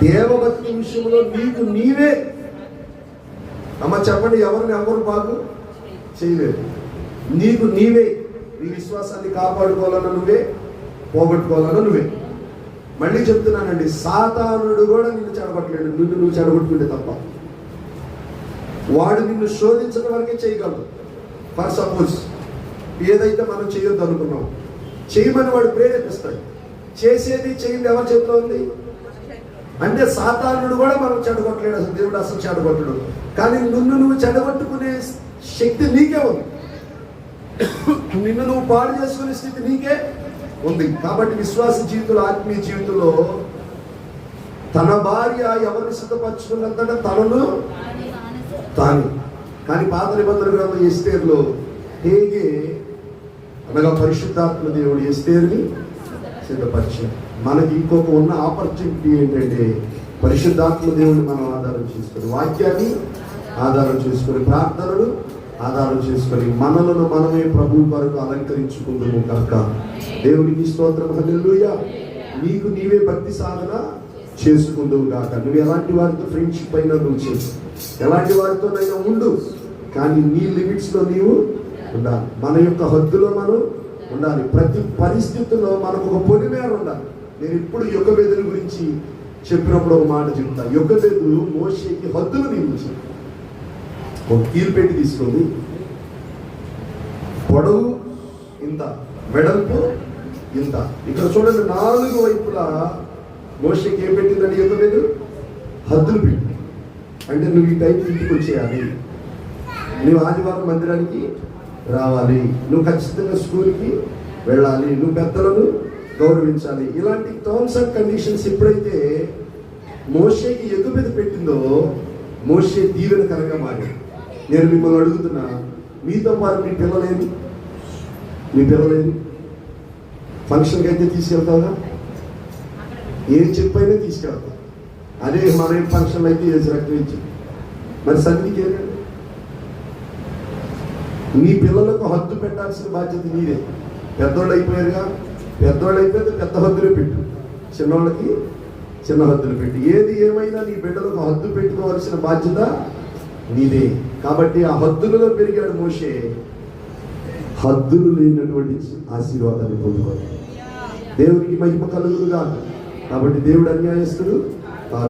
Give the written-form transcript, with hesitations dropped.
దేవభక్తి విషయంలో నీకు నీవే. అమ్మ చెప్పండి, ఎవరు బాగు చేయలేదు. నీకు నీవే నీ విశ్వాసాన్ని కాపాడుకోవాలన్నా నువ్వే, పోగొట్టుకోవాలన్నా నువ్వే. మళ్ళీ చెప్తున్నానండి, సాతానుడు కూడా నిన్ను చెడగొట్టలేడు, నువ్వు చెడగొట్టుకుంటే తప్ప. వాడు నిన్ను శోధించడం వరకే చేయగలడు. ఫర్ సపోజ్ ఏదైతే మనం చేయొద్దు అనుకున్నాం, చేయమని వాడు ప్రేరేపిస్తాడు. చేసేది చేయింది ఎవరి చేతిలో ఉంది అంటే సాతానుడు కూడా మనం చెడగొట్టలేడు. అసలు దేవుడు అసలు చెడగొట్టడు. కానీ నువ్వు చెడగొట్టుకునే శక్తి నీకే ఉంది. నిన్ను నువ్వు పాడు చేసుకునే స్థితి నీకే ఉంది. కాబట్టి విశ్వాస జీవితంలో, ఆత్మీయ జీవితంలో తన భార్య ఎవరిని సిద్ధపరచుకున్నంతటా తనను తాను. కానీ పాత నిబంధన గ్రంథం ఎస్తేరులో హేగే అనగా పరిశుద్ధాత్మ దేవుడు ఎస్తేరుని సిద్ధపరిచాడు. మనకి ఇంకొక ఉన్న ఆపర్చునిటీ ఏంటంటే పరిశుద్ధాత్మ దేవుడిని మనం ఆధారం చేసుకొని, వాక్యాన్ని ఆధారం చేసుకొని, ప్రార్థనలు ఆధారం చేసుకొని మనలను మనమే ప్రభు కొరకు అలంకరించుకుందాము కనుక దేవునికి స్తోత్రం. హల్లెలూయా. నీకు నీవే భక్తి సాధన చేసుకుందువు కాక. నువ్వు ఎలాంటి వారితో ఫ్రెండ్షిప్ అయినా నువ్వు చేసు, ఎలాంటి వారితోనైనా ఉండు, కానీ నీ లిమిట్స్లో నీవు ఉండాలి. మన యొక్క హద్దులో మనం ఉండాలి. ప్రతి పరిస్థితుల్లో మనకు ఒక పొలిమేర ఉండాలి. నేను ఇప్పుడు యొక్కబేదుల గురించి చెప్పినప్పుడు ఒక మాట చెప్తా. యొక్కబేదు మోషేకి హద్దులు నియమించింది. ఒక కీలు పెట్టి తీసుకుంది, పొడవు ఇంత, వెడల్పు ఇంత. ఇక్కడ చూడండి, 4 వైపులా మోషేకి ఏం పెట్టిందండి? యొక్కబేదు హద్దులు పెట్టి. అంటే నువ్వు ఈ టైంకి ఇంటికి వచ్చేయాలి, నువ్వు ఆదివారం మందిరానికి రావాలి, నువ్వు ఖచ్చితంగా స్కూల్కి వెళ్ళాలి, నువ్వు పెద్దలను గౌరవించాలి. ఇలాంటి టర్మ్స్ అండ్ కండిషన్స్ ఎప్పుడైతే మోషేకి యొక్కబేదు పెట్టిందో మోషే దీవెనకరంగా మారి. నేను మిమ్మల్ని అడుగుతున్నా, మీతో పాటు మీ పిల్లలేని ఫంక్షన్కి అయితే తీసుకెళ్తావుగా? ఏం చెప్పైనా తీసుకెళ్తావు. అదే మన ఫంక్షన్లు అయితే ఏసి రక్తం ఇచ్చి మరి సన్నిధికి ఏంటంటే నీ పిల్లలకు హద్దు పెట్టాల్సిన బాధ్యత నీదే. పెద్దోళ్ళు అయిపోయారుగా, పెద్దోళ్ళు అయిపోతే పెద్ద హద్దులు పెట్టు, చిన్నోళ్ళకి చిన్న హద్దులు పెట్టి. ఏది ఏమైనా నీ బిడ్డలకు హద్దు పెట్టుకోవాల్సిన బాధ్యత నీదే. కాబట్టి ఆ హద్దులలో పెరిగాడు మోషే. హద్దులు లేనటువంటి ఆశీర్వాదాన్ని పొందుకోవాలి. దేవునికి మహిమ కలుగును కాదు. కాబట్టి దేవుడు అన్యాయస్తుడు